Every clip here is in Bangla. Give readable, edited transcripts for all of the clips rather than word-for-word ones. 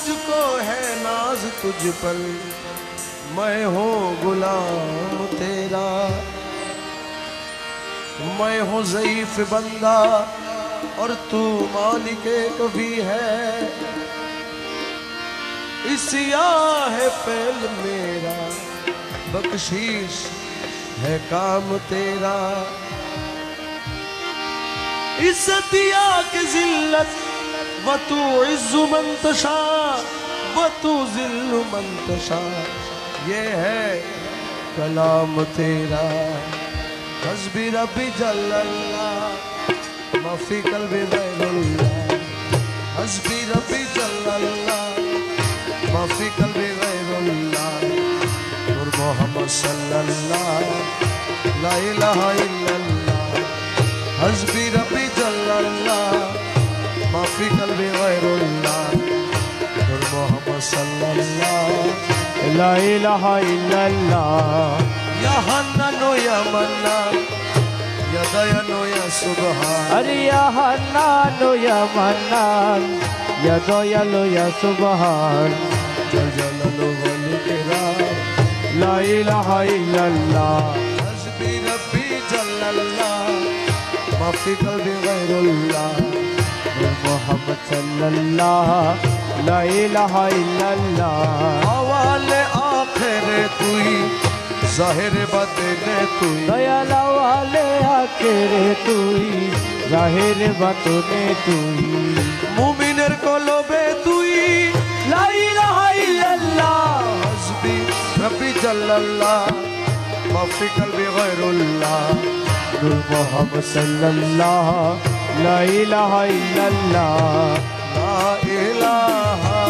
मुझको है नाज तुझ पर, मैं हूँ गुलाम तेरा। मैं हूँ ज़ईफ बंदा और तू मालिके कभी है, इसिया है फैल मेरा, बख्शीश है काम तेरा। इज्जतिया के जिल्लत व तू इज्जु मंतशा व तू जिल्लु मंतशा, ये है कलाम तेरा। हस्बी रब्बी जल्लल्लाह माफी कल्बी गैरुल्लाह, हस्बी रब्बी जल्लल्लाह माफी कल्बी गैरुल्लाह, नूर मोहम्मद सल्लल्लाह ला इलाहा इल्लल्लाह, हस्बी रब्बी जल्लल्लाह माफी कल्बी गैरुल्लाह, नूर मोहम्मद सल्लल्लाह ला इलाहा इल्लल्लाह। या हन्नानो या मन्नान, या दयानो या सुबहान, अरे या हन्नानो या मन्नान, या दयालो या सुबहान, जल जलालो वल इकराम, ला इलाहा इल्लल्लाह। हस्बी रब्बी जल्लल्लाह माफी कल्बी गैरुल्लाह, नूर मोहम्मद सल्लल्लाह ला इलाहा इल्लल्लाह। अवाले आखिर तुई, ज़ाहिर बातिने तुई, दयाला वाले आखिर तुई, जाहिर बातने तुई, मुमिनेर कलबे तुई, ला इलाहा इल्लल्लाह। हस्बी रब्बी जल्लल्लाह माफी कल्बी गैरुल्लाह, नूर मोहम्मद सल्लल्लाह ला इलाहा इल्लल्लाह। ला इलाहा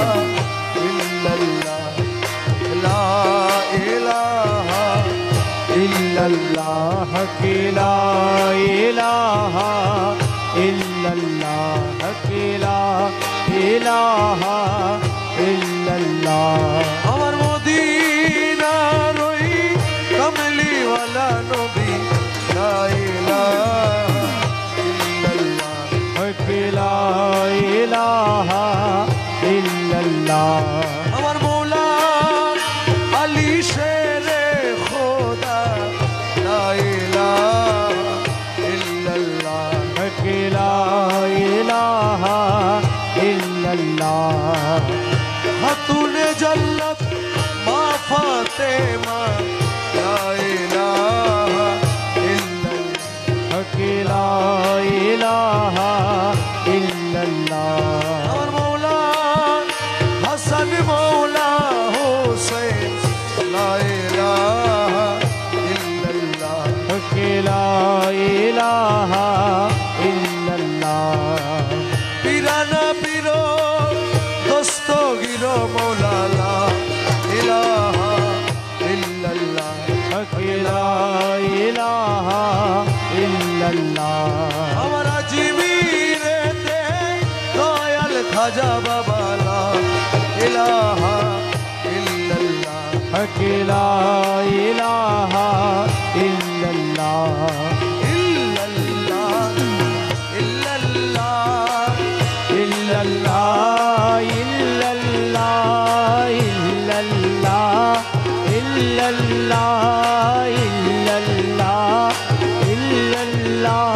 इल्लल्लाह, ला इलाहा इल्लल्लाह की ला इलाहा इल्लल्लाह की ला इलाहा इल्लल्लाह। আমার মদিনা রই কমলি ওয়ালা নবী, লা ইলাহা ইল্লাল্লাহ, की ला इलाहा इल्लल्लाह। আমার মৌলা আলী শেরে খোদা, লা ইলাহা ইল্লাল্লাহ, की ला इलाहा इल्लल्लाह। খাতুনে জান্নাত মা ফাতেমা, লা ইলাহা ইল্লাল্লাহ, की ला इलाहा इल्लल्लाह। আমার মৌলা হাসান মৌলা হোসেন, লা ইলাহা ইল্লাল্লাহ, की ला इलाहा इल्लल्लाह। পিরানা পিরো দস্তগীর মৌলা, লা ইলাহা ইল্লাল্লাহ, की ला इलाहा इल्लल्लाह। আমার আজমিরেতে দয়াল খাজা বাবা, লা ইলাহা ইল্লাল্লাহ, की ला इलाहा इल्लल्लाह। ইল্লাল্লাহ ইল্লাল্লাহ इल्लल्लाह इल्लल्लाह इल्लल्लाह इल्लल्लाह इल्लल्लाह इल्लल्लाह।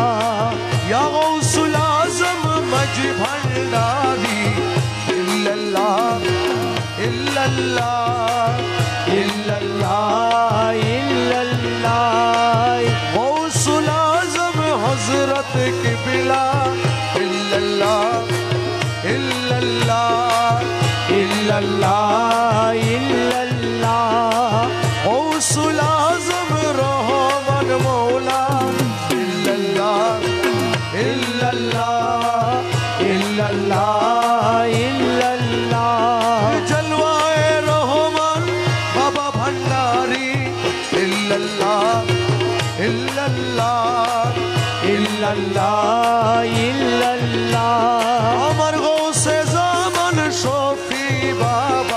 या गौसुल आज़म मज भंडारी, इल्लल्लाह इल्लल्लाह इल्लल्लाह इल्लल्लाह गौसुल आज़म हज़रत क़िबला, इल्लल्लाह इल्लल्लाह इल्लल्लाह इल्लल्लाह गौसुल आज़म रहमान मौला, इल्लल्लाह इल्लल्लाह इल्लल्लाह इल्लल्लाह जलवाए रहमान बाबा भंडारी, इल्लल्लाह इल्लल्लाह इल्लल्लाह इल्लल्लाह। আমার গৌসে জামান শফি বাবা,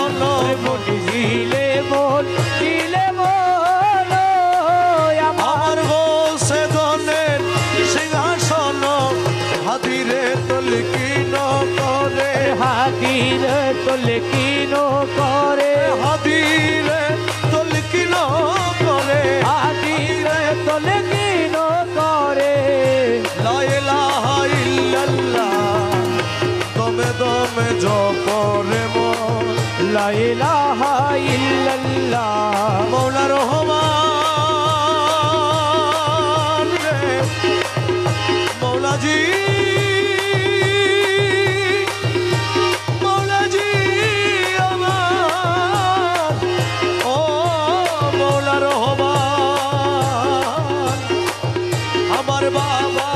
হাদিরে তলকিন করে হাদিরে তলকিন করে হাদিরে তলকিন করে লা ইলাহা ইল্লাল্লাহ দমে দমে জপরে মন লা ইলাহা ইল্লাল্লাহ মৌলা রহমান রে মৌলাজি মৌলাজি আমার ও মৌলা রহমান আমার বাবা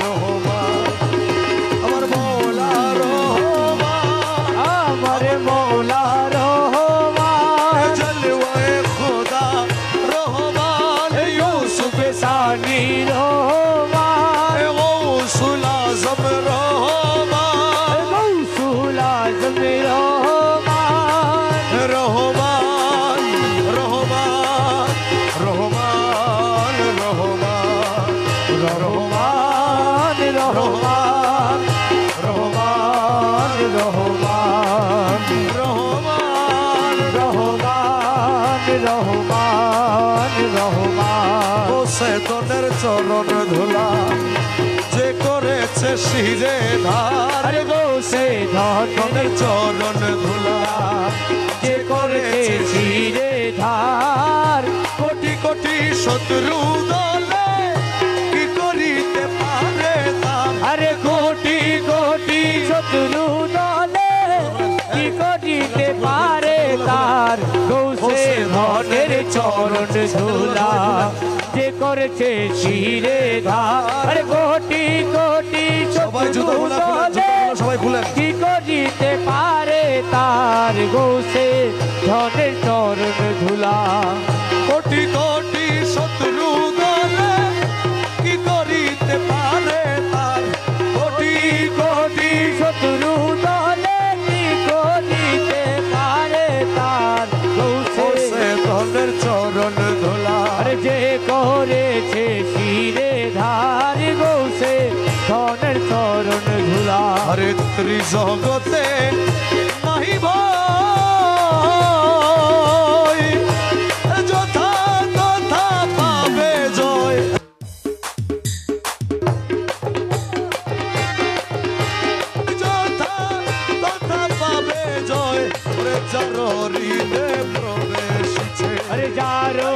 রহমান আমার মৌলা রহমান আমার মৌলা রহমান জলওয়ায়ে খুদা রহমান ইউসুফ সানি রহমান গৌসুল আজম রহমান গৌসুল আজম রহমান রহমান রহমান রহমান রহমান রহমান রহমান রহমান রহমান রহমান রহমান রহমান রহমান বসে তোদের চরণ ধুলা যে করেছে শিরে ধার আরে গোসে ধনের তোদের চরণ ধুলা যে করেছে শিরে ধার কোটি কোটি শত্রু দলে কি করিতে পারে তার আরে কোটি কোটি শত্রু দলে কি করিতে পারে তার গৌসে ধনের চরণ ধুলা যে করেছে শিরে ধার আরে কোটি কোটি সবাই শত্রু জুতো খুলে দলে সবাই খুলেন কি করিতে পারে তার গৌসে ধনের চরণ ধুলা কোটি কোটি শত্রু দলে কি করিতে পারে তার কোটি কোটি শত্রু দলে কি করিতে পারে তার গৌসে বসে ধনের চরণ ধুলা আরে যে করেছে শিরে ধার গৌসে ধনের চরণ ধুলা আরে ত্রিজগতে নাহি ভয় যথা তথা পাবে জয় যথা তথা পাবে জয় ওরে চাররিতে প্রবেশিছে আরে যারো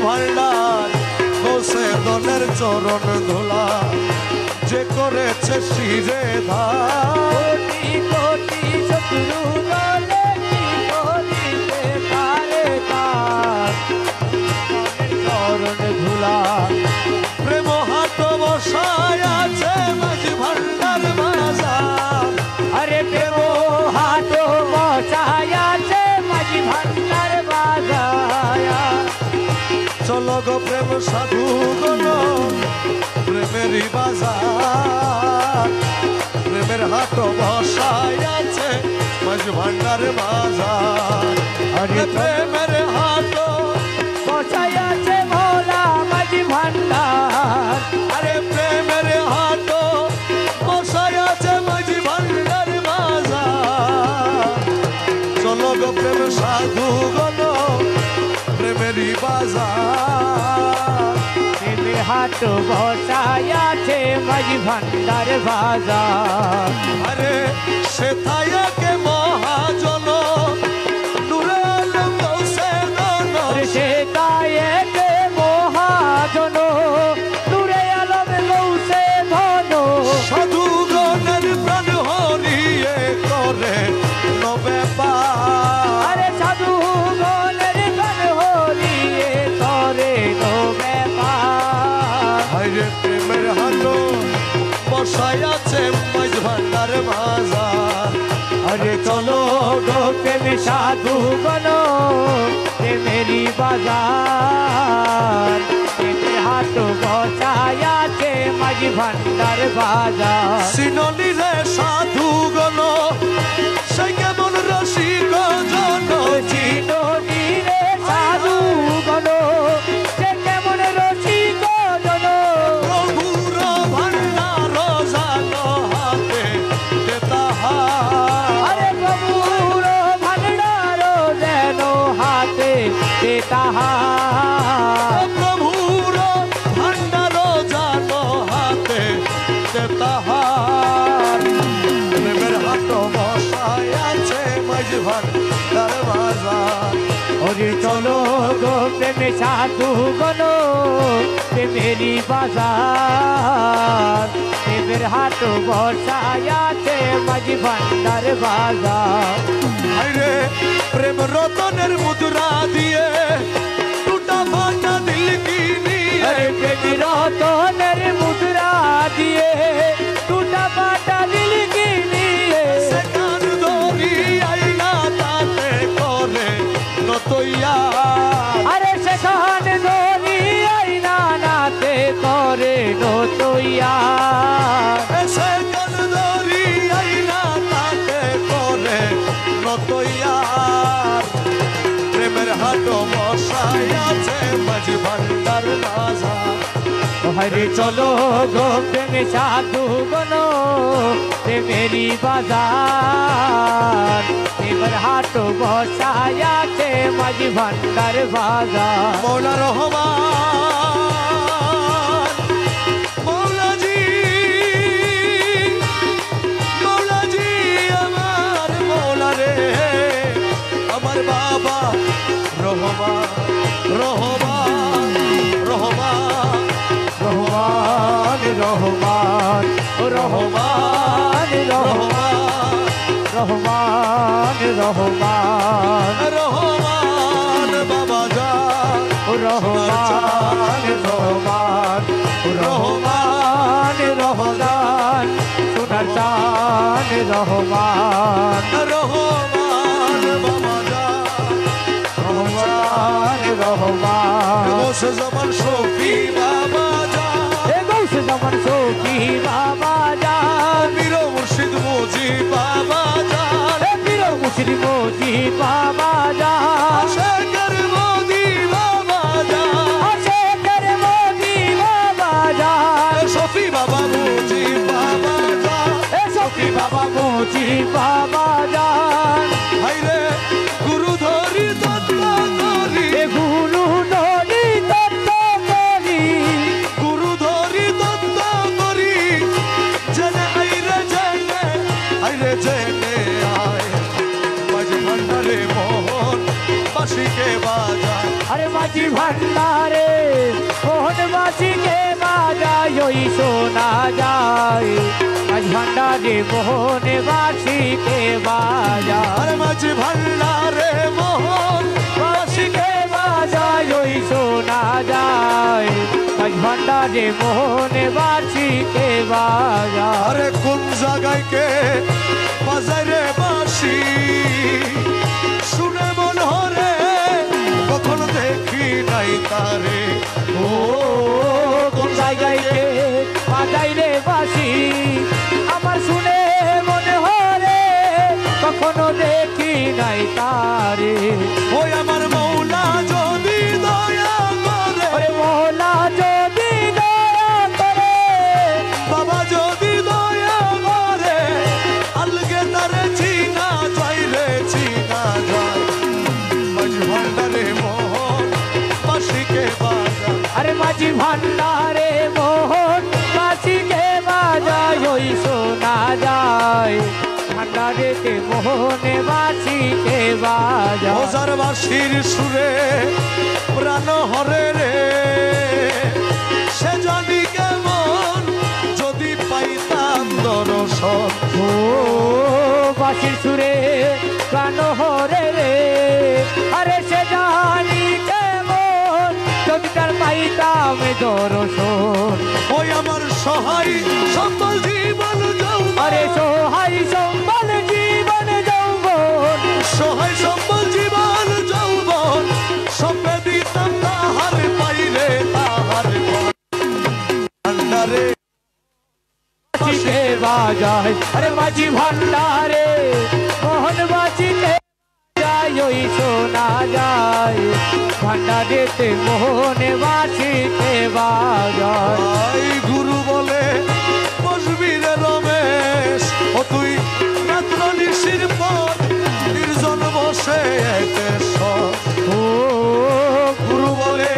ভান্ডার বসে দলের চরণ ধুলা যে করেছে শিরে ধার কোটি কোটি শত্রু দলে কি করিতে পারে তার চরণ ধুলা প্রেম হাট বসায় আছে মাঝ ভান্ডার বাজার আরে প্রেম হাট বসায় আছে মাঝি ভান্ডার বাজায়া চলো গো প্রেম সাধু গণ প্রেমেরই বাজার প্রেমের হাট বসায় আছে মাঝ ভান্ডার বাজার আরে প্রেমের হাট বসায় আছে ভোলা মাঝি ভান্ডার আরে প্রেমের হাট বসায় আছে মাঝ ভান্ডার বাজার চলো গো প্রেম সাধু গণ প্রেমেরই বাজার প্রেমের হাট বসায় আছে মাঝি ভান্ডার বাজার আরে সেথায়কে মহাজন নূরে আলম গৌসে দন সে তায়েকে মহাজন নূরে আলম গৌসে ধন সাধু গণের প্রাণ হরিয়ে করে নবে পার আরে সাধু গণের গান হরিয়ে করে নো ব্যাপার হাইরে প্রেমের হাটো বসায় আছে মাঝ ভান্ডার বাজার আরে চলো গো প্রেম সাধু গণ প্রেমেরি বাজার প্রেমের হাট বসায় আছে মাঝি ভান্ডার বাজার সিননি রে সাধু গণ সে কেমন রসিক জন চিননি রে সাধু গণ সে কেমন রসিক জন প্রভুর ভান্ডার জানো হাতে দে তাহার আরে প্রভুর ভান্ডার যেন হাতে দে তাহার প্রভুর ভান্ডার জানো হাতে দে তাহার প্রেমের হাট বসায় আছে মাঝ ভান্ডার বাজার ওরে চলো গো প্রেমে সাধু গণ প্রেমেরি বাজার প্রেমের হাট বসায় আছে মাঝি ভান্ডার বাজার আরে প্রেম রতনের মুদ্রা দিয়ে টুটা ফাটা দিল কিনিয়ে আরে প্রেমী রতনের মুদ্রা দিয়ে টুটা পাটা দিল কিনিয়ে সেখান দড়ি আইনা তাতে করে নতইয়া আরে সেখান দড়ি আইনা নাতে করে নতইয়া সেখান দড়ি আইনা তাতে করে নতইয়া প্রেমের হাট বসায় আছে মাঝ ভান্ডার বাজার হরে চলো গো প্রেমে সাধু গণ প্রেমেরি বাজার প্রেমের হাট বসায় আছে মাঝি ভান্ডার বাজার মৌলা রহমান মৌলাজি মৌলাজি আমার মৌলা রে আমার বাবা রহমান রহমান রহমান রহমান রহমান রহমান রহমান রহমান রহমান বাবা যান রহমান রহমান রহমান রহমান সোনার চান রহমান রহমান বাবা যান রহমান রহমান বসে zaman শফি বাবা যান এ গৌসে জামান সখী বাবা জান বীর মুর্শিদ মুজি বাবা যান এ বীর মুসরি মোজি বাবা জান শেখর মোদি বাবা যান আসে করে মোদি বাবা জান শফি বাবা মুজি বাবা যান এ সখী বাবা মোজি বাবা জান হাইরে গুরু ধরি দত্ত ধরি এ গুরু ধরি দত্ত করি গুরু ধরি দত্ত করি জেনে আইরে জেনে আয় মাঝ ভান্ডারে মোহন আরে মাঝি ভান্ডারে মোহন বাসিকে বাজায় ওই শোনা যায় মাঝি ভান্ডারে মোহন বাসিকে বাজায় আরে মাঝি ভান্ডারে মোহন বাসিকে বাজায় ওই শোনা যায় মাঝি ভান্ডারে মোহন বাসিকে বাজায় আরে কোন জায়গায় কে বাজায় রে বাঁশি শুনে মন হরে কখনো দেখি নাই তারে ও কোন জায়গায় কে বাজায় রে বাঁশি আমার শুনে মনে হরে কখনো দেখি নাই তারে ওই আমার মৌলা যদি দয়া করে ওরে মৌলা যদি দয়া করে বাবা যদি দয়া করে আলগে তারে চিনা যায় রে চিনা যায় মাঝি ভান্ডারে মোহন বাঁশিকে বাজা আরে মাঝি ভান্ডারে মোহন বাসিকে বাজায় ওই শোনা যায় ভান্ডারেতে মোহনে বাসিকে বাজায় ওজার বাঁশির সুরে প্রাণ হরে রে সে জানি কেমন যদি পাইতাম দর্শন ও বাঁশির সুরে প্রাণ হরে রে আরে সে জানি কেমন যদি তার পাইতাম দর্শন ওই আমার সহায় সম্বল জীবন যৌবন আরে সহায় সম্বল জীবন যৌবন সহায় সম্বল জীবন যৌবন সপে দিতাম তাহার পাইলে তাহার ভান্ডারে বাসিকে বাজায় আরে মাঝি ভান্ডারে মোহন বাসিকে বাজায় ওই শোনা যায় ভান্ডারেতে মোহন বাসিকে বাজায় ভাই গুরু বলে বসবি রে রমেশ ও তুই রাত্র নিশির পর নির্জন বসে ও গুরু বলে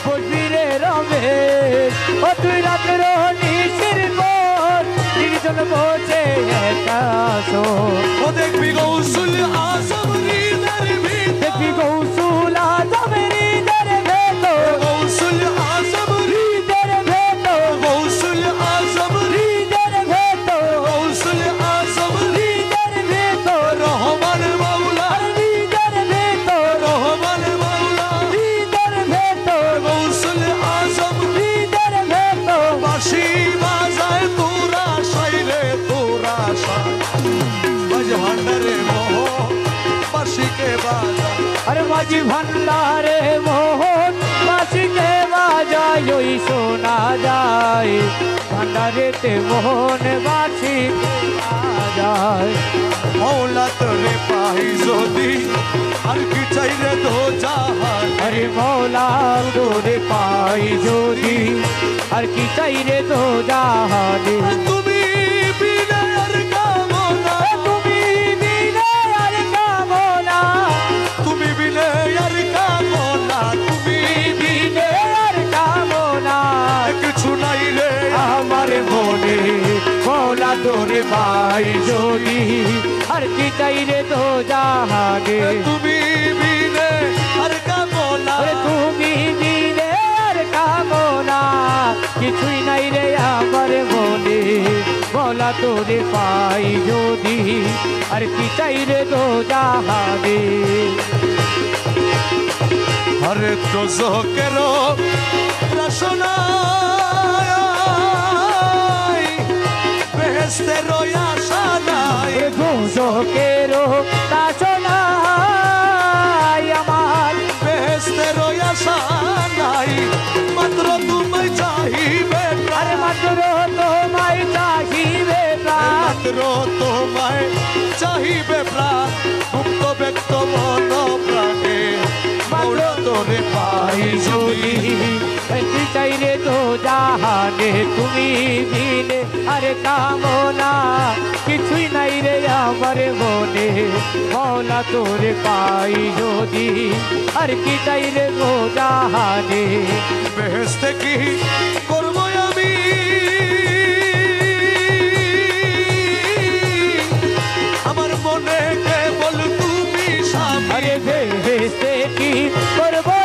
বসবি রে রমেশ ও তুই রাতের নিশির পর নির্জন বসে একাশ ও দেখবি গৌসুল আজম হৃদয়ের ভিতর দেখবি গৌসুল আজমের হৃদয়ের ভেতর গৌসুল আজম হৃদয়ের ভেতর গৌসুল আজম হৃদয়ের ভেতর গৌসুল আজম হৃদয়ের ভেতর রহমান মাওলা হৃদয়ের ভেতর রহমান মাওলা হৃদয়ের ভেতর গৌসুল আজম হৃদয়ের ভেতর বাঁশি বাজায় তোরা সাইলে তোরা সাই মাঝ ভান্ডারে মোহন বাঁশিকে বাজা আরে মাঝি ভান্ডারে মোহন বাসিকে বাজায় ওই শোনা যায় ভান্ডারেতে মোহন বাসিকে বাজায় মৌলা তোরে পাই যদি আর কি চাই রে দো জাহান আরে মৌলা তোরে পাই যদি আর কি চাই রে তো জাহানে তুমি বিনা আর কামনা তুমি বিনে আর কামনা তুমি বিনা আর কামনা তুমি বিনে আর কামনা কিছু নাই রে আমার মনে মৌলা তোরে পাই যদি আর কি চাই রে তো জাহানে তুমি বিনে আর কামনা ওরে তুমি দিলে আর কামনা কিছুই নাই রে আমার মনে বলা তোরে পাই যদি আর কি চাই রে তো জাহানে হরে তো জোকেরো রসনা বেহেস্তের আশা নাই ঘোষকেরও তাসনা আমার বেহেস্তের আশা নাই মাত্র তুমি চাহিবে আরে মাত্র তোমায় চাহিবে প্রাণ মাত্র তোমায় চাহিবে প্রাণ মুক্ত ব্যক্ত মন প্রাণে মৌলা তোরে পাই যদি কি চাই রে তো জাহানে তুমি দিলে আরে কামনা কিছুই নাই রে আমার মনে মৌলা তোরে পাই যদি আর কি চাই রে তো জাহানে বেহেস্তে কি করবো আমি আমার মনে কেবল তুমি স্বামী আরে ভেসে কি করবো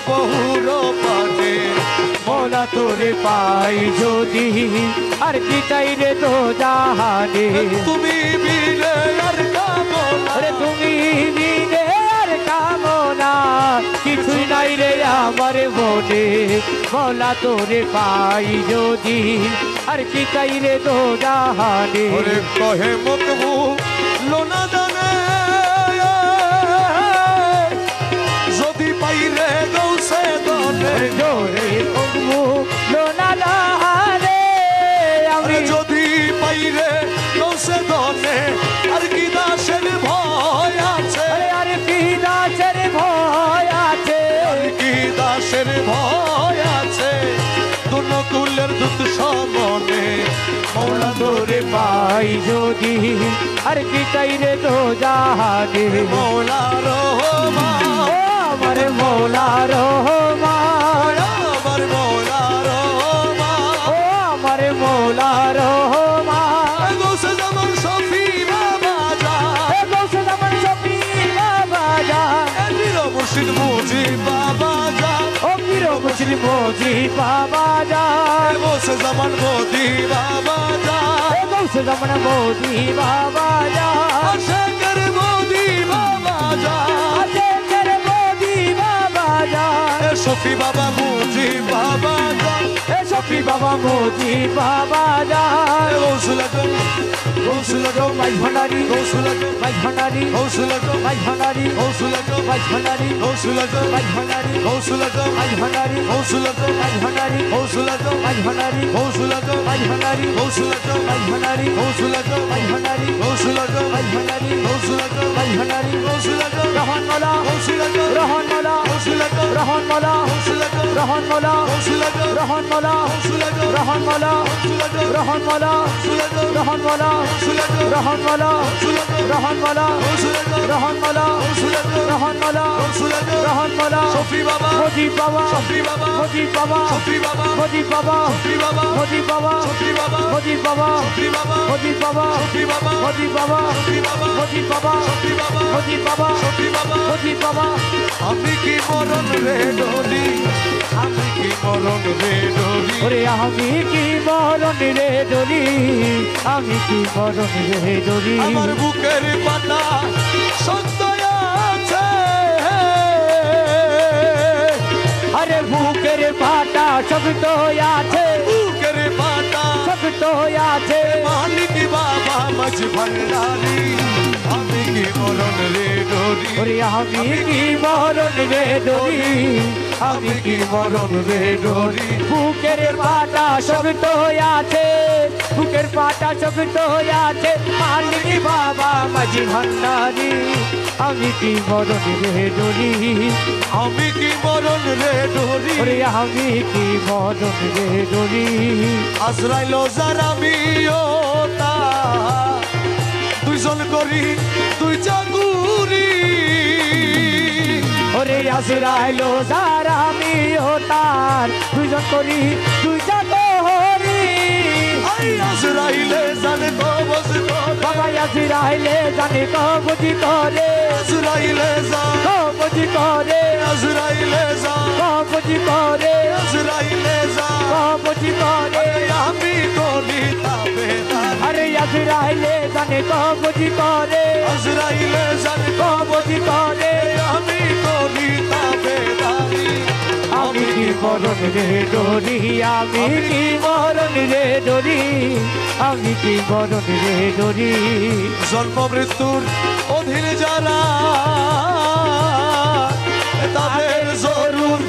বহুর পানে মৌলা তোরে পাই যদি আর কি চাই রে তো জাহানে তুমি বিনে আর কামনা আরে তুমি বিনে আর কামনা কিছুই নাই রে আমার মনে মৌলা তোরে পাই যদি আর কি চাই রে তো জাহানে ওরে কহে মুখবু লোনা দানে যদি পাইরে গৌসে দনে জোরে বলবো লোনা রে আমি যদি পাইরে গৌসে দনে আর কি দাসের ভয় আছে আরে আর কি দাসের ভয় আছে আর কি দাসের ভয় আছে দুনকুলের দূত সমনে মৌলা তোরে পাই যদি আর কি চাই রে তো জাহানে মৌলা রহমান ও আমার মৌলা রহমান আমার মৌলা রহমান ও আমার মৌলা রহমান গৌসে যেমন শফি বাবা যা এ গৌসে জামান শফি বাবা জান এদির মুর্শিদ মুজি বাবা যা ও পীর মুসলিম মোজি বাবা জান গৌসে যেমন মোদি বাবা যা এ গৌসে জামান মোদি বাবা জান শেখর মোদি বাবা যা আছে করে মোদি বাবা জান শফি বাবা মুজি বাবা যা এ শফি বাবা মোদি বাবা জান গৌসুল আজম গৌসুল আজম মাই ভান্ডারি গৌসুল আজম মাই ভান্ডারি গৌসুল আজম মাই ভান্ডারি গৌসুল আজম মাই ভান্ডারি গৌসুল আজম মাই ভান্ডারি গৌসুল আজম মাই ভান্ডারি গৌসুল আজম মাই ভান্ডারি গৌসুল আজম মাই ভান্ডারি গৌসুল আজম মাই ভান্ডারি গৌসুল আজম মাই ভান্ডারি গৌসুল আজম মাই ভান্ডারি গৌসুল আজম মাই ভান্ডারি গৌসুল আজম মাই ভান্ডারি গৌসুল আজম রহন মোলা গৌসুল আজম রহন মোলা গৌসুল আজম রহন মোলা গৌসুল আজম রহন মোলা গৌসুল আজম রহন মোলা গৌসুল আজম রহন মোলা গৌসুল আজম রহন মোলা গৌসুল আজম রহন মোলা গৌসুল আজম রহন মোলা গৌসুল আজম রহন মোলা গৌসুল আজম রহন মোলা গৌসুল আজম রহন মোলা গৌসুল আজম রহন মোলা শফি বাবা মোজি বাবা শফি বাবা মোজি বাবা শফি বাবা মোজি বাবা শফি বাবা মোজি বাবা শফি বাবা মোজি বাবা শফি বাবা মোজি বাবা শফি বাবা মোজি বাবা শফি বাবা মোজি বাবা শফি বাবা মোজি বাবা শফি বাবা মোজি বাবা আমি কি মরণ রে ডলি আমি কি মরণ রে ডলি ওরে আমি কি মরণ রে ডলি আমি কি মরণ রে ডলি আমার বুকের পাতা সত্য আছে আরে বুকের পাটা সব তো আছে বুকের পাতা সব তো আছে মালিক বাবা মাঝ ভান্ডারি আমি কি মরণ রে ডলি ওরে আমি কি মরণ রে ডলি আমি কি মরণ রে ডলি বুকের পাটা সব তো আছে বুকের পাটা সব তো আছে মালিক বাবা মাঝি ভান্ডারি আমি কি মরণ রে ডলি আমি কি মরণ রে ডলি ওরে আমি কি মরণ রে ডলি আজরাইল জারামিও তা দুইজন করি দুই চাকুরি ওরে আজরাইলো যারা আমি তার দুইজন করি দুইটা হরি আই আজরাইলে জানে কবজ করে বাবা আজরাইলে জানে কবজি করে আজরাইলে যা কবজি করে আজরাইলে যা কবজি করে আজরাইলে যা কবজি করে আমি করি তাবে আরে আজরাইলে জানে কবজি করে আজরাইলে জানে কবজি করে আমি করি তাবে আমি কি মরণ রে ডরি আমি কি মরণ রে ডরি আমি কি মরণ রে ডরি জন্ম মৃত্যুর অধীন যারা তাদের জরুর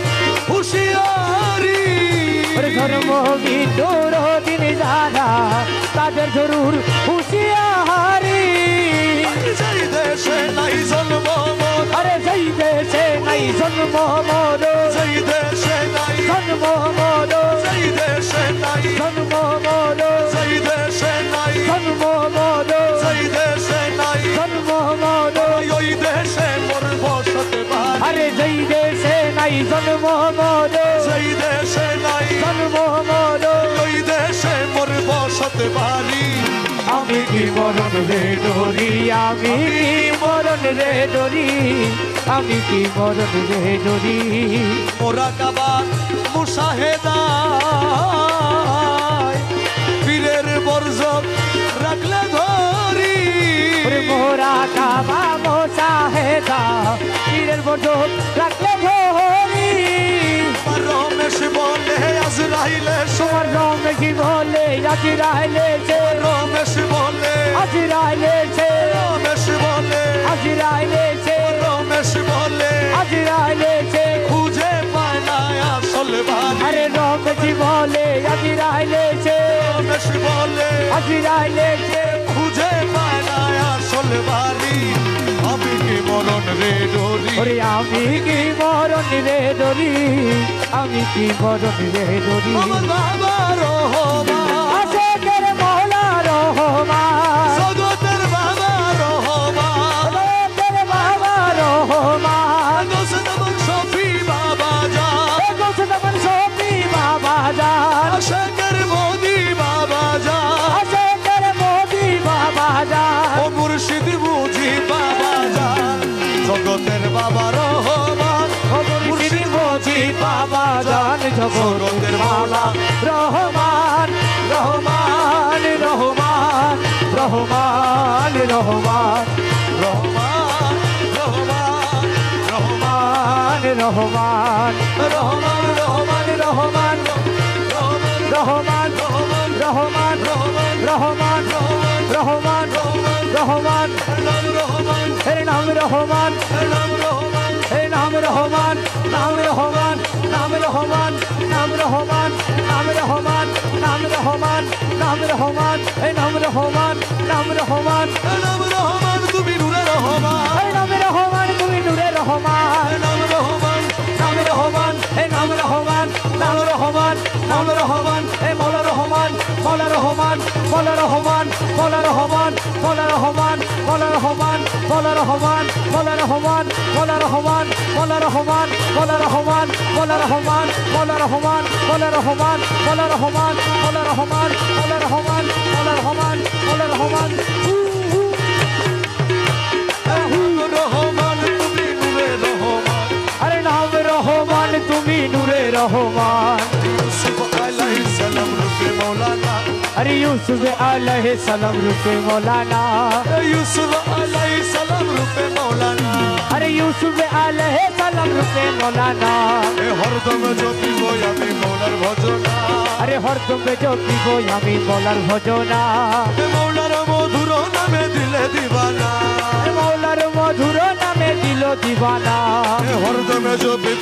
হুঁশিয়ারি ধর্ম মৃত্যুর দিন যারা তাদের জরুর হুঁশিয়ারি সেই দেশে নাই জন্ম মর আরে সেই দেশে নাই জন্ম মর সেই দেশে নাই জন্ম মর সেই দেশে নাই জন্ম মর সেই দেশে নাই জন্ম মর সেই দেশে নাই জন্ম মর ওই দেশে মোর বসতে পারি আরে যেই দেশে নাই জন্ম মর সেই দেশে নাই জন্ম মর ওই দেশে মোর বসতে পারি আমি কি মরণ রে ডরি আমি কি মরণ রে ডরি আমি কি মরণ রে ডরি মোরা কাবার মুশাহেদা পীরের বর্জক রাখলে ধরি ওরে মোরা কাবা মোসাহেদা পীরের বর্জক রাখলে ধরি রমেশ বলে আজরাইলে তোমার রমেশি বলে আজরাইলে সে রমেশ বলে আজরাইলে সে রমেশ বলে আজরাইলে সে রমেশ বলে আজরাইলে সে খুঁজে পায় না আসল ভারী আরে রমেশি বলে আজরাইলে সে রমেশ বলে আজরাইলে সে খুঁজে পায় না আসল ভারী আমি কি মরণ রে ডরি ওরে আমি কি মরণ রে ডরি আমি কি মরণ রে ডরি আমার বাবা রহমান আশেকের মওলা রহমান জগতের বাবা রহমান আশেকের বাবা রহমান দোস্ত শফি বাবা জান গোসদমন শফি বাবা জান আশাকের মোদি বাবা জান আশেকের মোদি বাবা জান ও মুর্শিদ বুঝি বাবা জান জগতের বাবা রহমান ও মুর্শিদ মোদি বাবা জান জগতের বাবা রহমান রহমান রহমান রহমান রহমান রহমান রহমান রহমান রহমান রহমান রহমান রহমান রহমান রহমান রহমান রহমান রহমান রহমান রহমান এর নাম রহমান এর নাম রহমান নাম রহমান নাম রহমান নাম রহমান নাম রহমান নাম রহমান নাম রহমান এই নাম রহমান নাম রহমান নাম রহমান তুমি নূরে রহমান এই নাম রহমান তুমি নূরে রহমান নাম রহমান নাম রহমান এই নাম রহমান নাম রহমান নাম রহমান এই মৌলা রহমান মৌলা রহমান মৌলা রহমান মৌলা রহমান মৌলা রহমান মৌলা রহমান মৌলা রহমান মৌলা রহমান মৌলা রহমান মৌলা রহমান মৌলা রহমান মৌলা রহমান মৌলা রহমান মৌলা রহমান মৌলা রহমান মৌলা রহমান মৌলা রহমান মৌলা রহমান মৌলা রহমান রহমান তুমি নূরে রহমান আরে নাম রহমান তুমি নূরে রহমান ইউসুফ আলাইহিস সালাম রূপে মৌলানা अरे यूसुफ अलैहि सलाम रूपे मौलाना ইউসুফ আলাইহিস সালাম রূপে মৌলানা अरे यूसुफ अलैहि सलाम रूपे मौलाना এ হরদম জপিব আমি মৌলার ভজনা अरे हर तुम जो पीबो यामी मौलार भजना এ মৌলার মধুর নামে দিলে দিবানা मौलार मधुर नामे दिलो दीवाना এ হরদম জপিব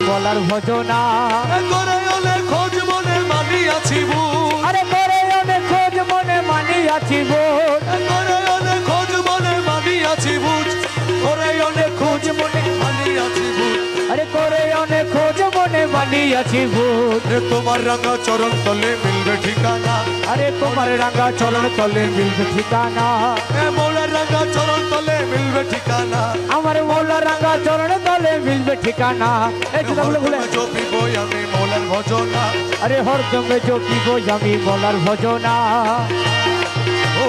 मौलार भजना করে ওলে খোঁজ মনে মানিয়াছি বুঝ अरे मेरे ओने खोज मने मानी आछि बोल করে ওলে খোঁজ মনে মানিয়াছি বুঝ করে ওলে খোঁজ মনে মানিয়াছি বুঝ अरे कोरे ओने खोज मने मानी आछि बोल এ তোমার রাঙা চরণ তলে মিলবে ঠিকানা अरे तुम्हार रंगा चरण तले मिलबे ठिकाना এ মৌলার রাঙা চরণ তলে মিলবে ঠিকানা আমার মৌলা রাঙ্গা চরণ তলে মিলবে ঠিকানা এই কথা বলে বলে জপিব আমি মৌলার ভজনা আরে হরদমে জপিব আমি মৌলার ভজনা ও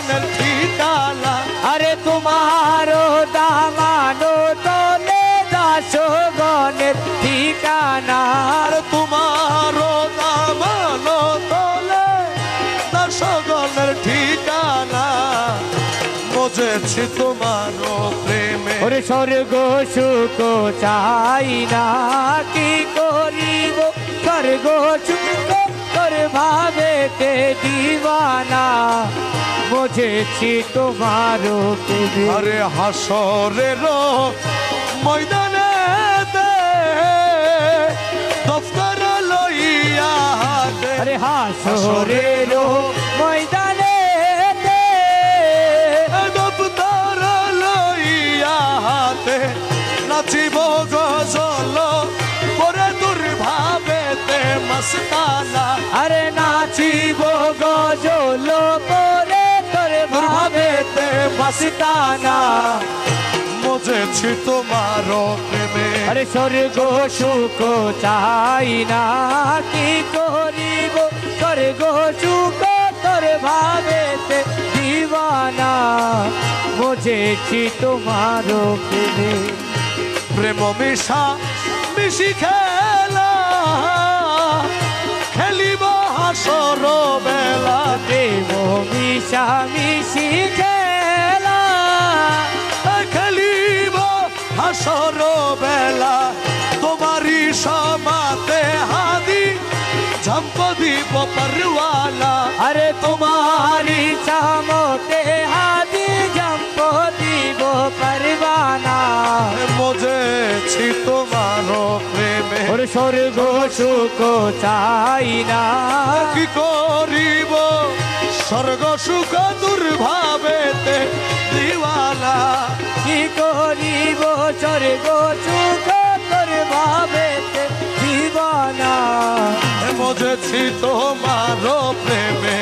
গনের ঠিকানা আরে তোমারও দামানো তলে দাসো গনের ঠিকানা আর তোমারও দামানো তলে দাস গনের ঠিকানা বুঝেছি তোমারও প্রেমে ওরে স্বর্গ সুখ চাই না কি করিব স্বর্গ সুখ তোর ভাবেতে দিবানা বুঝেছি তোমারও প্রেমে আরে হাসরের ময়দানে দফতর লইয়া হাতে আরে হাসরের ময়দানে দফতর লইয়া হাতে নাচিব গজল পরে দুর্ভাবেতে মস্তানা আরে নাচিব গজল পরে তোর ভাবেতে মস্তানা বুঝেছি তোমারও প্রেমে আরে স্বর্গ সুখ চাই না কি করিব স্বর্গ সুখ তোর ভাবেতে দিবানা বুঝেছি তোমারও প্রেমে প্রেম মিশা মিশি খেলা খেলিব হাসর বেলা প্রেম মিশা মিশি খেলা খেলিব হাসর বেলা তোমারি সমাতে হাদি ঝম্প দিব পরওয়ালা আরে তোমারি চামতে হাদি জম্প দিব পরবানা বুঝেছি তোমারও প্রেমে ওর স্বর্গ সুখ চাই না কি করিব স্বর্গ সুখ দুর্ভাবেতে দিওয়ালা কি করিব স্বর্গ সুখ তোর ভাবেতে দিবানা বুঝেছি তোমারও প্রেমে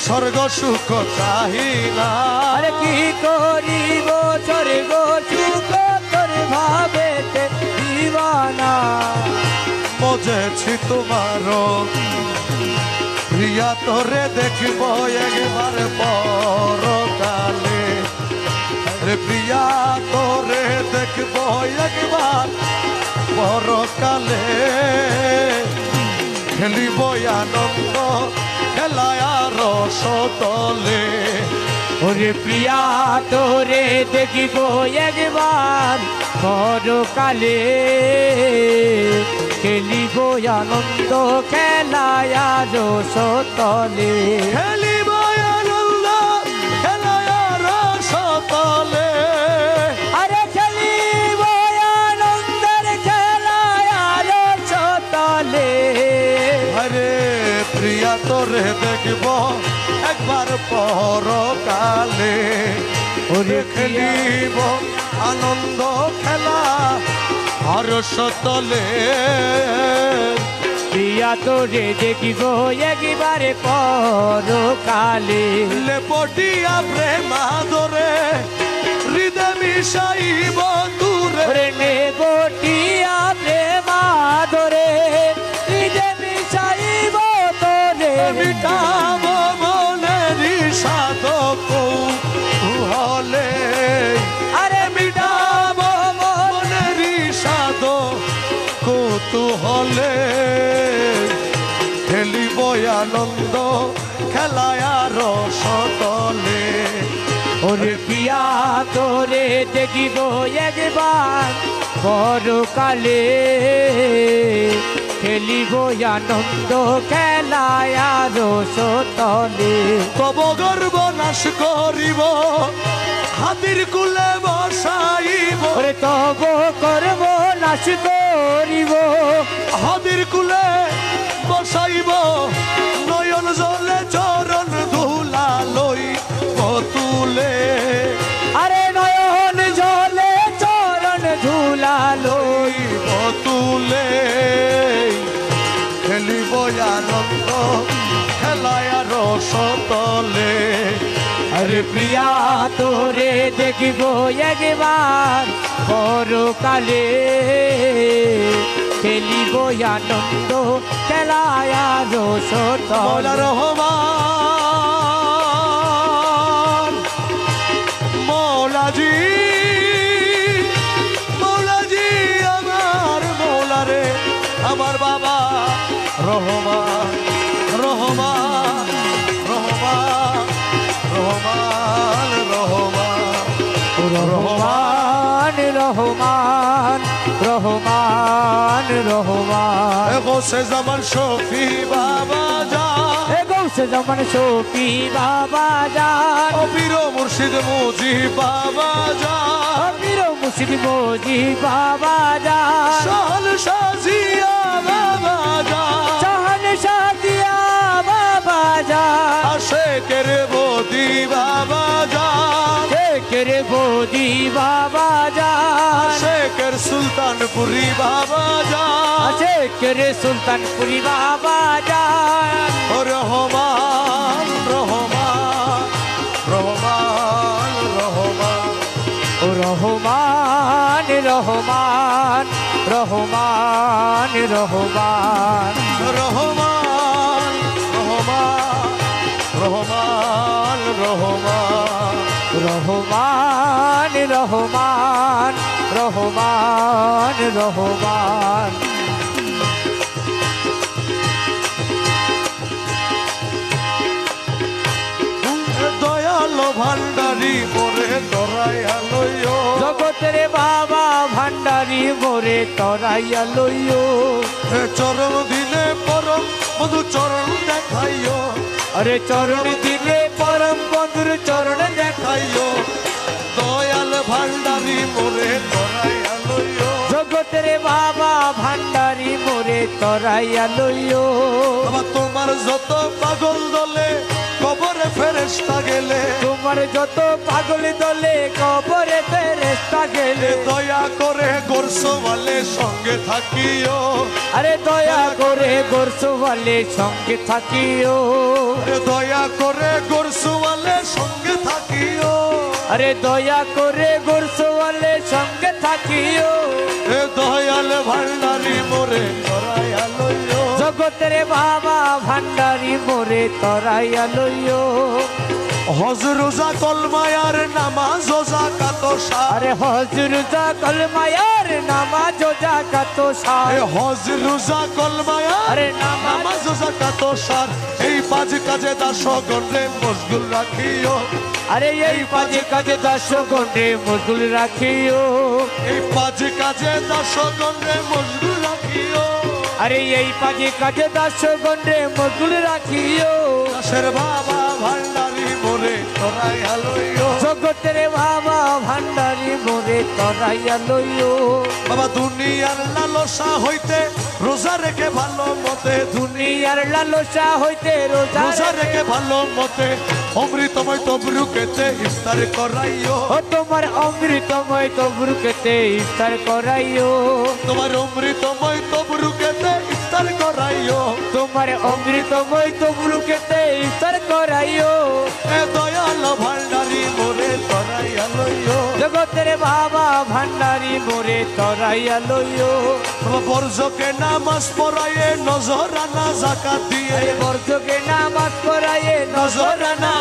স্বর্গ সুখ চাহি না আরে কি করিব স্বর্গ সুখ তোর ভাবেতে দিবানা বুঝেছি তোমারও প্রিয়া তোরে দেখব একবার পরকালে রে প্রিয়া তোরে দেখব একবার পরকালে খেলিব আনন্দ খেলায় রসতলে ওরে প্রিয়া তোরে দেখিব একবার পরকালে খেলিব আনন্দ খেলায় রসতলে খেলিব আনন্দ খেলায় রসতলে আরে খেলিব আনন্দের খেলায় রসতলে আরে প্রিয়া তোরে দেখব একবার পরকালে ওরে খেলিব আনন্দ খেলা আর সতলে প্রিয়া তোরে দেখিব একবারে পরকালে লেপটিয়া প্রেমাদরে হৃদয় মিশাইব দূরে ওরে নেবটিয়া প্রেমাদরে হৃদয় মিশাইব তোরে মিটাব মনের সাধক হলে আরে মিটাব মনের সাধক কৌতূহলে খেলিব আনন্দ খেলায় রসতলে ওরে প্রিয়া তোরে দেখিব একবার পরকালে খেলিব আনন্দ খেলায় রসতলে তব গর্ব নাশ করিব হাতির কুলে বসাইব ওরে তব করব নাশ করিব হাতির কুলে বসাইব নয়ন জলে চরণ ধুলা লই তুলে আরে নয়ন জলে চরণ ধুলালো তুলে খেলিব আনন্দ খেলায় রসতলে আরে প্রিয়া তোরে দেখিব একবার পরকালে খেলিব আনন্দ খেলায় রসতলে মৌলা রহমান রহমান রহমান রহমান রহমান গোসে জামান শফি বাবা জান এ গৌসে জামান শফি বাবা জান ও পীর মুর্শিদ মুজি বাবা জান পীর মুর্শিদ মুজি বাবা জান শাহান শাজিয়া বাবা জান জাহান শাদিয়া বাবা জান আশেকের বদি বাবা জান শেখের বদি বাবা জান শেখের সুলতানপুরি বাবা জান শেখের সুলতানপুরি বাবা জান ও রহমান রহমান রহমান রহমান ও রহমান রহমান রহমান রহমান রহমান রহমান রহমান রহমান রহমান রহমান রহমান রহমান দয়ালো ভান্ডারি মোরে দরাইয়া লইও জগতের বাবা ভান্ডারি মোরে তরাইয়া লইও চরণ দিলে পরম মধু চরণ দেখাইও আরে চরণ দিলে পরম বন্ধুর চরণ দেখাই খাইও দয়াল ভান্ডারি মোরে দরাইয়া লইও জগতের বাবা ভান্ডারি মোরে তরাইয়া লইও বাবা তোমার যত পাগল দলে কবরে ফেরেশতা গেলে তোমার যত পাগল দলে কবরে ফেরেশতা গেলে দয়া করে গোরসওয়ালে সঙ্গে থাকিও আরে দয়া করে গোরসওয়ালে সঙ্গে থাকিও দয়া করে গোরসওয়ালে সঙ্গে থাকিও আরে দয়া করে গোরসওয়ালে সঙ্গে থাকিও দয়াল ভান্ডারি মোরে দরাইয়া লইও জগতের বাবা ভান্ডারি মোরে তরাইয়া লইও হজ রোজা কলমায়ার নামাজ জাকাত আরে হজর যা কলমায়ার নামাজ জাকাত সার হজ রোজা কলমায়ার আরে নামাজ নামাজ জাকাত সার এই পাঁচ কাজে দাসগণে মশগুল রাখিও আরে এই পাঁচে কাজে দশ গন্ডে মজগুল রাখিও এই পাঁচ কাজে দাসগণে মশগুল রাখিও আরে এই পাঁচে কাজে দশ গন্ডে মজগুল রাখিও দাসের বাবা ভান্ডারি মোরে তোরাইয়া লইও জগতের বাবা ভান্ডারি মোরে তরাইয়া লইও বাবা দুনিয়ার লালসা হইতে রোজা রেখে ভালো মতে দুনিয়ার লালসা হইতে রোজা রোজা রেখে ভালো মতে অমৃতময় তবরুকেতে ইফতার করাইও ও তোমার অমৃতময় তবরুকেতে ইফতার করাইও তোমার অমৃতময় তবরুকেতে ইফতার করাইও তোমার অমৃতময় তবরুকেতে ইফতার করাইও এ দয়াল ভান্ডারি মোরে তরাইয়া লইও জগতের বাবা ভান্ডারি মোরে তরাইয়া লইও বাবা বর্জকে নামাজ পড়াইয়ে নজরানা জাকাত দিয়ে বর্জকে নামাজ পড়াইয়ে নজরানা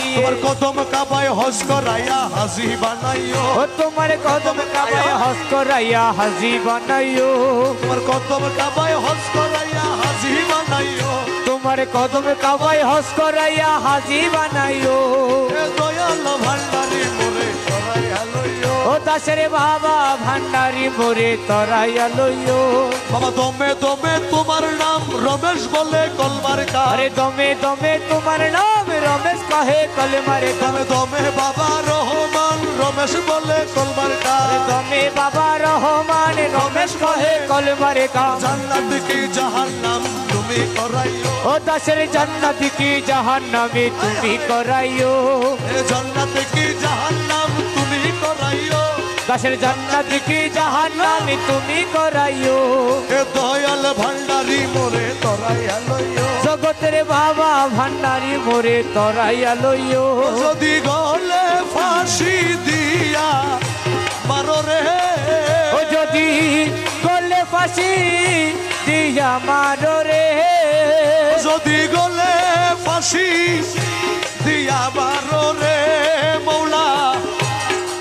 তোমার কদম কাবায় হজ করাইয়া হাজি বানাইও ও তোমার কদম কাবায় হজ করাইয়া হাজি বানাইও তোমার কদম কাবায় হজ করাইয়া হাজি বানাইও তোমার কদম কাবায় হজ করাইয়া হাজি বানাইও এ দয়াল ভান্ডারি মোরে তরাইয়া লইও ও দাসের বাবা ভান্ডারি মোরে তরাইয়া লইও বাবা দমে দমে তোমার নাম রমেশ বলে কলমার আরে দমে দমে তোমার নাম রমেশ কাহে কলমারে দমে দমে বাবা রহমান রমেশ বলে কলমার আরে দমে বাবা রহমান রমেশ কাহে কলমারে কাম জান্নাত কি জাহান্নাম তুমি করাইও ও দাসের জান্নাত কি জাহান্নামে তুমি করাইও এ জান্নাত কি জাহান্নাম তুমি করাইও দাসের জান্নাত কি জাহান্নামে তুমি করাইও এ দয়াল ভান্ডারি মোরে তরাইয়া লইও জগতের বাবা ভান্ডারি মোরে তরাইয়া লইও যদি গলে ফাঁসি দিয়া মারো রে ও যদি গলে ফাঁসি দিয়া মারো রে যদি গলে ফাঁসি দিয়া মারো রে মৌলা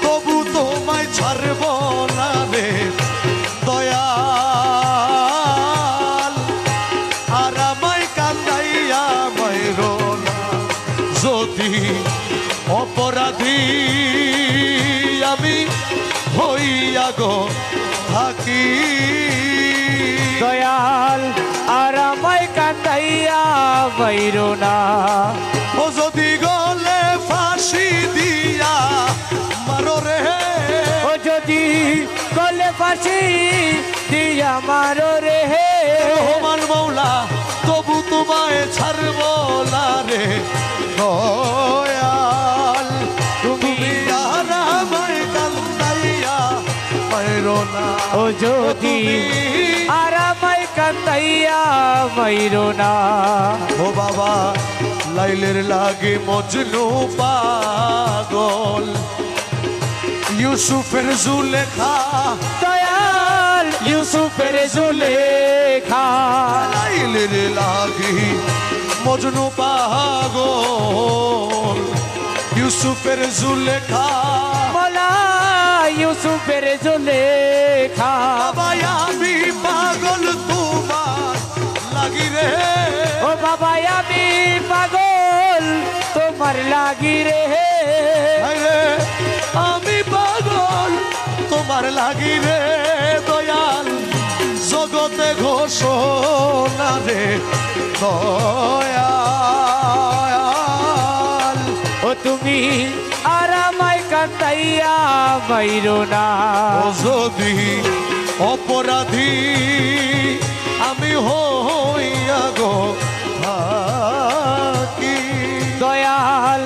তবু তোমায় ছাড়ব না রে দয়াল আর আমায় কান্দাইয়া মাইরো না যদি অপরাধী গো থাকি দয়াল আর আমায় কান্দাইয়া বাইরো না ও যদি গলে ফাঁসি দিয়া মারো রে ও যদি গলে ফাঁসি দিয়া মারো রে রহমান মৌলা তবু তোমায় ছাড়ব না রে দয়াল তুমি আর আমায় কান্দাইয়া মাইরো না ও যদি আর আমায় কান্দাইয়া বাইরো না ও বাবা লাইলের লাগে মজনু পাগল ইউসুফের জুলেখা দয়াল ইউসুফের জুলেখা লাইলের লাগে মজনু পাগল ইউসুফের জুলেখা মোলা ইউসুফের জুলেখা বাবা আমি পাগল তোমার লাগি রে ও বাবা আমি পাগল তোমার লাগি রে আরে আমি পাগল তোমার লাগি রে দয়াল জগতে ঘোষণা রে দয়াল ও তুমি আর আমায় কান্দাইয়া বাইরো না ও যদি অপরাধী আমি হইয়া গো থাকি দয়াল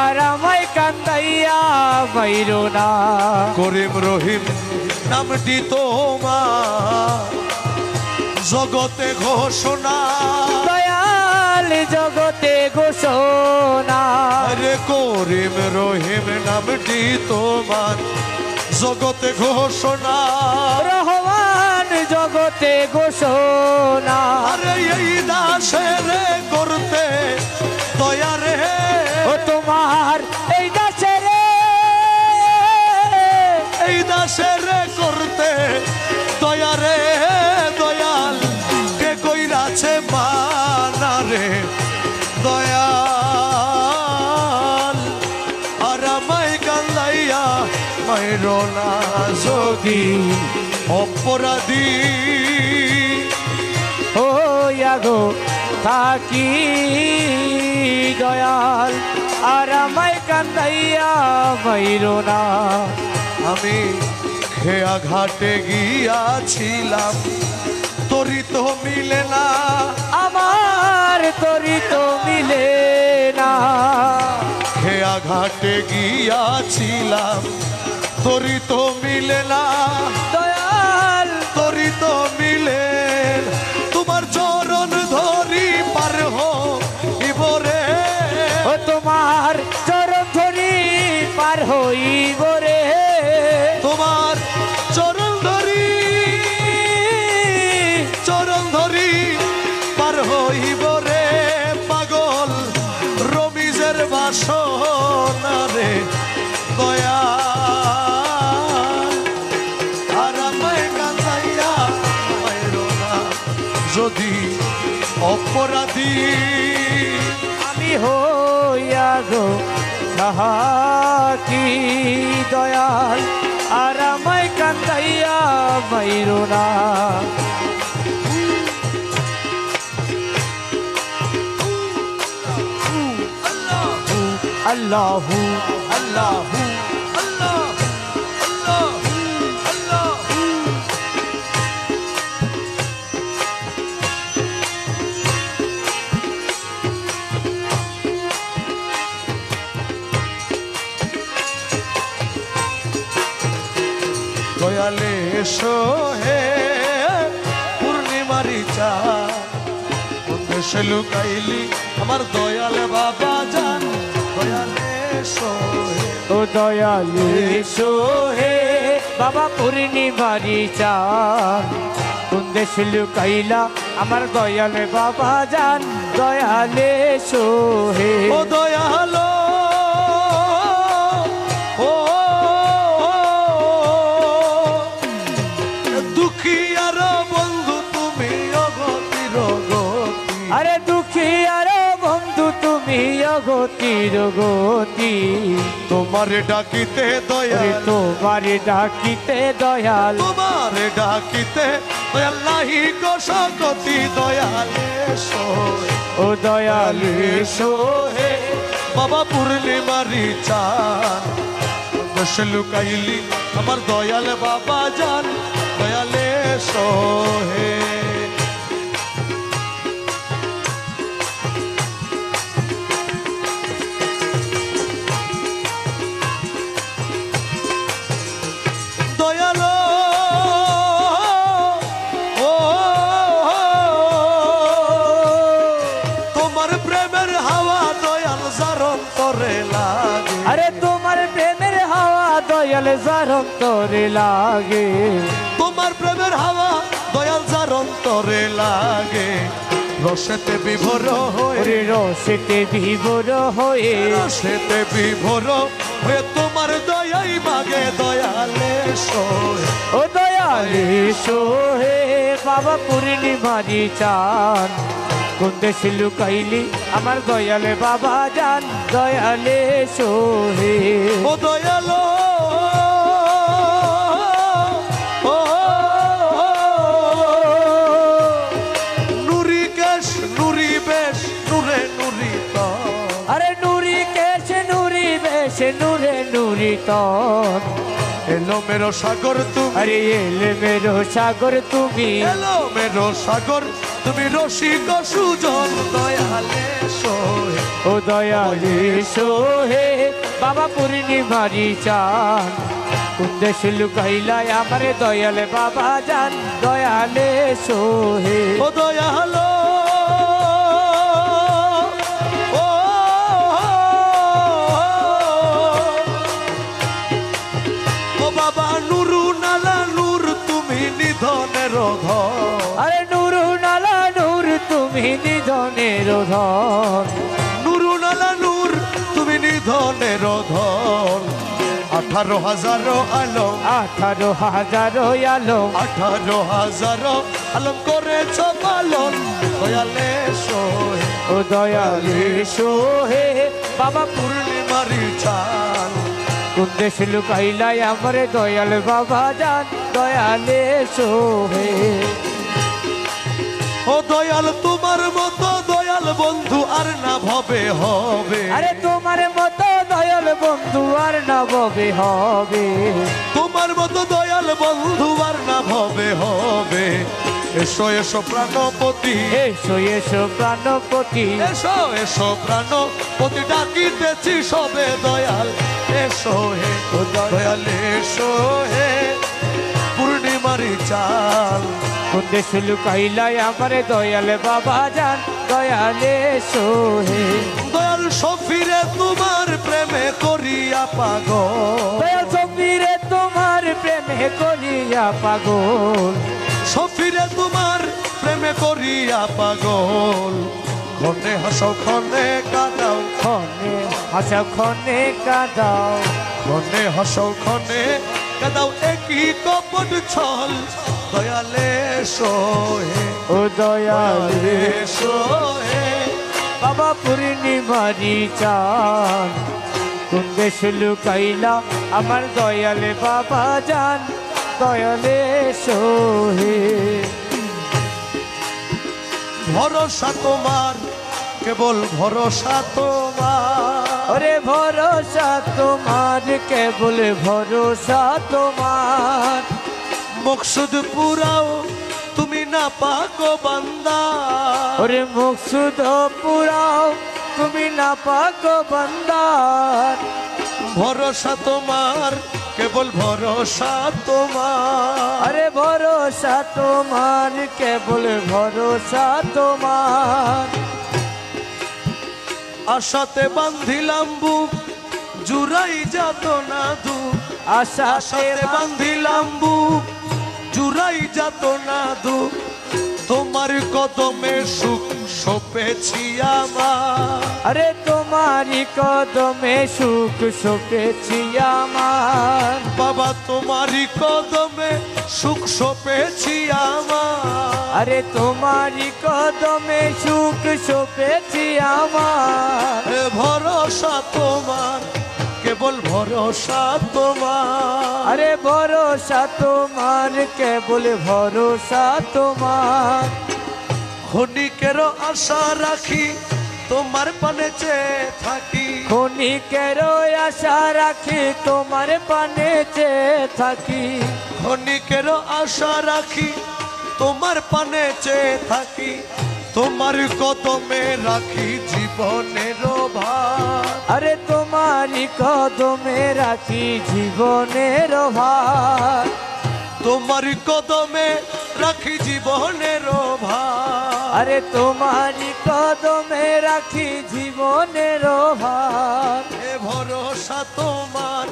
আর আমায় কান্দাইয়া বাইরো না করিম রহিম নামটি তোমার জগতে ঘোষণা দয়াল জগতে ঘোষণা আরে করিম রহিম নামটি তোমার জগতে ঘোষণা রহমান জগতে ঘোষণা আরে এই দাসের করতে দয়া রে ও তোমার এই দাসের এই দাসের করতে দয়া রে দয়াল কে কইরাছে মানা রে দয়াল আর আমায় কান্দাইয়া মাইরো না যদি অপরাধী ও গো থাকি দয়াল আর আমায় কান্দাইয়া বাইরো না আমি খেয়া ঘাটে গিয়াছিলাম তোরি তো মিলে না আমার তরি তো মিলে না খেয়া ঘাটে গিয়াছিলাম তোরি তো মিলে না দয়াল তোরি তো মিলে না। তোমার চরণ ধরি পার হইবরে ও তোমার চরণ ধরি পার হইব রে তোমার চরণ ধরি পার হইব রে পাগল রমিজের বাসনা রে দয়া আর আমায় কাঁদাইয়া মাইরো না যদি অপরাধী আমি হইয়া গো সাহাকি দয়াল আর আমায় কান্দাইয়া বাইরো না আল্লাহু আল্লাহু আল্লাহ আল্লাহ আল্লাহ দয়ালে সোহে পূর্ণিমারি চা দেশে লুকাইলি আমার দয়ালে বাবা জান দয়ালে সোহে ও দয়ালে সোহে বাবা পূর্ণিমারি চান কোন দেশ লুকাইলা আমার দয়ালে বাবা জান দয়ালে সোহে ও দয়ালো ও দুঃখী আর বন্ধু তুমি অগতির গতি আরে দুঃখী আর বন্ধু তুমি অগো গতির গতি তোমারে ডাকিতে ওরে দয়াল তোমার ডাকিতে দয়াল তোমারে ডাকিতে দয়াল নাহি গো শকতি দয়াল এসো ও দয়াল এসো হে বাবা পূর্ণিমারি চান বসে লুকাইলি আমার দয়াল বাবা জান দয়াল এসো হে দয়ালো ও তোমার প্রেমের হাওয়া দয়াল জারন তরে লাগে আরে তোমার প্রেমের হাওয়া দয়াল জারম তোরে লাগে তোমার প্রেমের হাওয়া দয়াল জারন তরে লাগে রসেতে বিভোর হয়ে ওরে রসেতে বিভোর হয়ে রসেতে বিভোর হয়ে তোমার দয়াই মাগে দয়ালে সোয় ও দয়াল এসো হে বাবা পূর্ণিমারি চান কোন দেশে লুকাইলি আমার দয়ালে বাবা জান দয়ালে এসো হে ও দয়ালো ও নুরি কেশ নুরি বেশ নুরে নুরি তো আরে নুরি কেছে নুরি বেশে নুরে নুরি তন এলো মেরো সাগর তুমি আরে এলে মেরো সাগর তুমি এলো মেরো সাগর তুমি রসিক সুজন দয়ালে সোয় ও দয়াল এসো হে বাবা পূর্ণিমারি চান কোন দেশে লুকাইলাই আমার দয়ালে বাবা জান দয়ালে এসো হে ও দয়ালো ও ও বাবা নুরু নালা নূর তুমি নিধনের ধর আরে নুরু নালা নূর তুমি নিধনের ধন নুরু নালা নূর তুমি নিধনের ধর 18,000 আলম 18,000 আলম 18,000 আলম করেছ পালন দয়ালে সোয় ও দয়াল এসো হে বাবা পূর্ণিমারি চাল কোন দেশে লুকাইলাই আমার দয়াল বাবা জান দয়ালে এসো হে ও দয়াল তোমার মতো দয়াল বন্ধু আর না ভবে হবে আরে তোমার মতো দয়াল বন্ধু আর না ববে হবে তোমার মতো দয়াল বন্ধু আর না ভবে হবে এসো এসো প্রাণপতি এসো এসো প্রাণপতি এসো এসো প্রাণপতি ডাকিতেছি সবে দয়াল এসো হে ও দয়াল এসো হে পূর্ণিমারি চাল কোন দেশে লুকাইলাই আমার দয়াল বাবা জান দয়ালে এসো হে দয়াল সফিরে তোমার প্রেমে করিয়া পাগল দয়াল সফিরে তোমার প্রেমে করিয়া পাগল সফিরে তোমার প্রেমে করিয়া পাগল ক্ষণে হাসো ক্ষণে কাঁদাও ক্ষণে হাসা ক্ষণে কাঁদাও ক্ষণে হাসো ক্ষণে কাঁদাও একই কপট ছল দয়ালে সোহে ও দয়াল দয়ালে সোহে বাবা পূর্ণিমারি চান কোন দেশে লুকাইলা আমার দয়ালে বাবা জান দয়ালে এসো হে ভরসা তোমার কেবল ভরসা তোমার ওরে ভরসা তোমার কেবল ভরসা তোমার মকসুদ পুরাও তুমি না পাকো বান্দা ওরে মুকসুদ পুরাও তুমি না পাকো বান্দার ভরসা তোমার কেবল ভরসা তোমার আরে ভরসা তোমার কেবল ভরসা তোমার আশাতে বান্ধিলাম বুক জুড়াই যাত না দুঃখ আশাতে আশাতে বান্ধিলাম বুক জুড়াই যাত না দুঃখ তোমার কদমে সুখ সপেছি আমার, আরে তোমারই কদমে সুখ সপেছি আমার, বাবা তোমারই কদমে সুখ সপেছি আমার, আরে তোমারই কদমে সুখ সপেছি আমার। এ ভরসা তোমার, কেবল ভরসা তোমার, আরে ভরসা তোমার, কেবল ভরসা তোমার। ক্ষণিকের আশা রাখি তোমার পানে চেয়ে থাকি, ক্ষণিকের আশা রাখি তোমার পানে চেয়ে থাকি, ক্ষণিকের আশা রাখি তোমার পানে চেয়ে থাকি, তোমার কদমে রাখি জীবনের ভার, আরে তোমারই কদমে রাখি জীবনের ভার, তোমার কদমে রাখি জীবনের ভার, আরে তোমারই কদমে রাখি জীবনের ভার। এ ভরসা তোমার,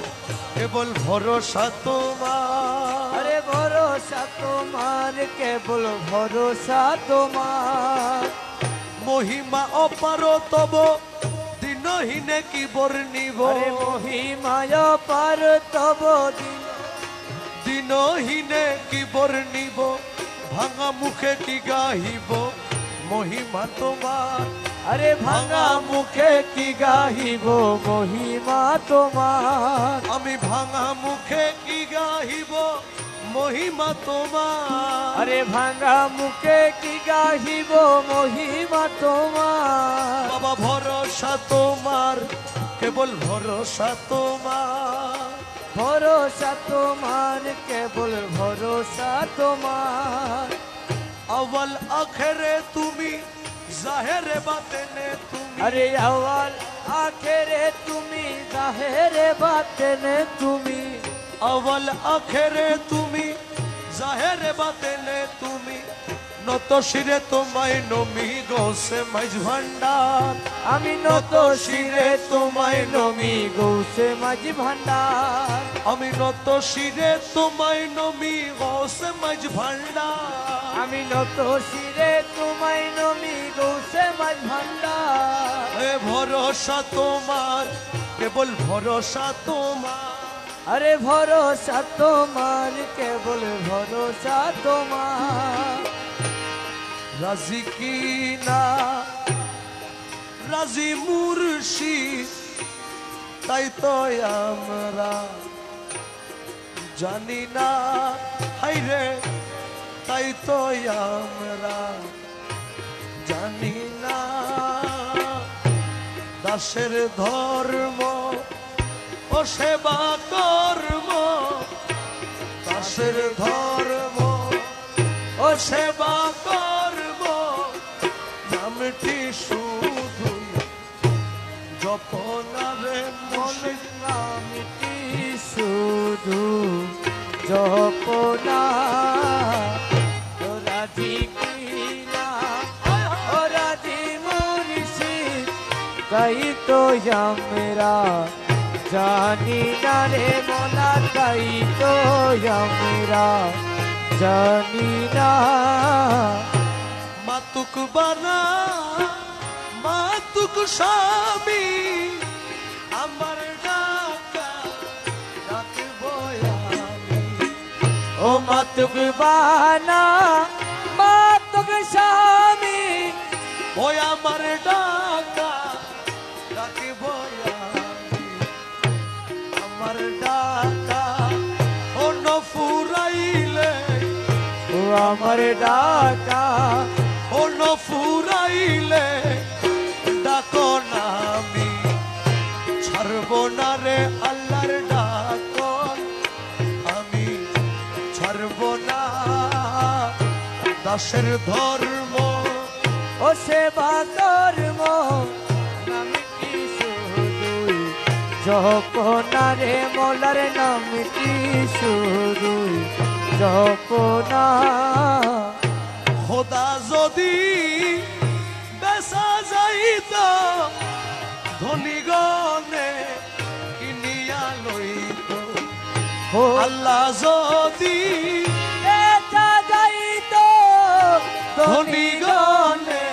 কেবল ভরসা তোমার, আরে ভরসা তোমার, কেবল ভরসা তোমার। মহিমা অপার তব দিনহীনে কি বর্ণিব, আরে মহিমায় পার তব দিন, দিনহীনে কি বর্ণিব, ভাঙা মুখে কি গাহিব মহিমা তোমার, আরে ভাঙা মুখে কি গাহিব মহিমা তোমার। আমি ভাঙা মুখে কি গাহিব মহিমা তোমার, আরে ভাঙা মুখে কি গাহিব মহিমা তোমার। বাবা ভরসা তোমার, কেবল ভরসা তোমার, ভরসা তোমার, কেবল ভরসা তোমার। अव्वल आखिरे তুমি জাহেরে বাতেনে তুমি, আরে আওয়াল আখেরে তুমি, জাহেরে বাতেনে তুমি, अव्वल आखिरे তুমি জাহেরে বাতেনে তুমি, নত শিরে তোমায় নমি গৌসে মাঝ ভান্ডার, আমি নত শিরে তোমায় নমি গৌসে মাঝি ভান্ডার, আমি নত শিরে তোমায় নমি গৌসে মাঝ ভান্ডার, আমি নত শিরে তোমায় নমি গৌসে মাঝ ভান্ডার। এ ভরসা তোমার, কেবল ভরসা তোমার, আরে ভরসা তোমার, কেবল ভরসা তোমার। রাজি কি না রাজি মুর্শিদ, তাই তো আমরা জানি না, হাইরে তাই তো আমরা জানি না, দাসের ধর্ম ও সেবা কর্ম, দাসের ধর্ম ও সেবা কর্ম, নামটি শুধু জপনারে মনে, নামটি শুধু জপনা, রাজি কিনা ও রাজি মুর্শিদ, তাই তো আমরা জানি না রে মোলা, তাই তো আমরা জানি না। মাতুক বানা মাতুক স্বামী, আমার ডাকা ডাকব আমি, ও মাতুক বানা মাতুক স্বামী, ওই আমার ডাকা ডাকব আমি, আমার ডাকা অন্য ফুরাইলে, ও আমার ডাকা অন্য ফুরাইলে ডাকো না আমি, ছাড়ব না রে আল্লাহর ডাকন আমি, ছাড়ব না দাসের ধর্ম ও সেবা কর্ম, নামটি শুধুই জপনা রে মোলার, নামটি শুধুই জপনা। খোদা যদি বেসা যাইত ধনী গনে কিনিয়া লইত, ও আল্লাহ যদি বেচা যাইত ধনী গনে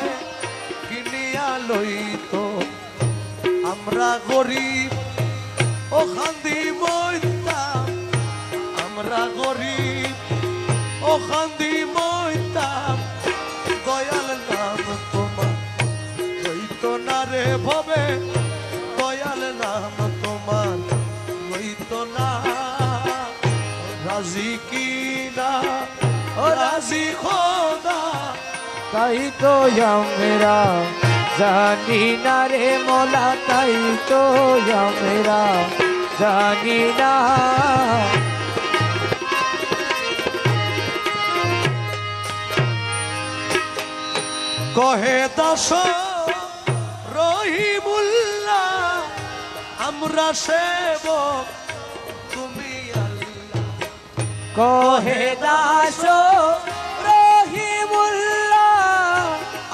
কিনিয়া লইতো আমরা গরিব ও খান্দি মইতাম আমরা গরিব ও খান্দি মইতাম দয়াল নাম তোমার হইতো না রে ভবে দয়াল নাম তোমার হইতো না রাজি কি না ও রাজি খোদা তাই তো আমরা জানি না রে মোলা তাই তো আমরা জানি না কহে দাস রহিমুল্লাহ আমরা সেবক তুমি আল্লাহ কহে দাস রহিমুল্লাহ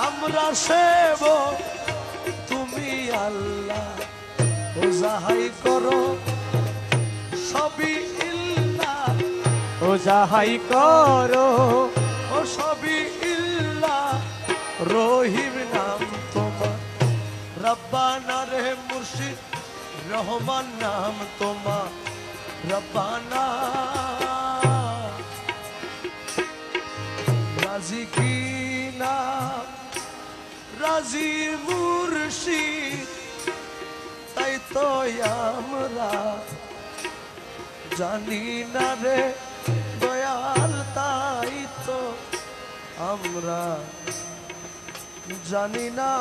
আমরা সেবক তুমি আল্লাহ ও যাহাই করো সবই ইল্লাহ ও যাহাই করো ও সবই ইল্লাহ রহিম নাম তোমার রব্বানা রে মুর্শিদ রহমান নাম তোমার রব্বানা রাজি কি নাম রাজি মুর্শিদ তাই তো আমরা জানি না রে দয়াল তাই তো আমরা জানি না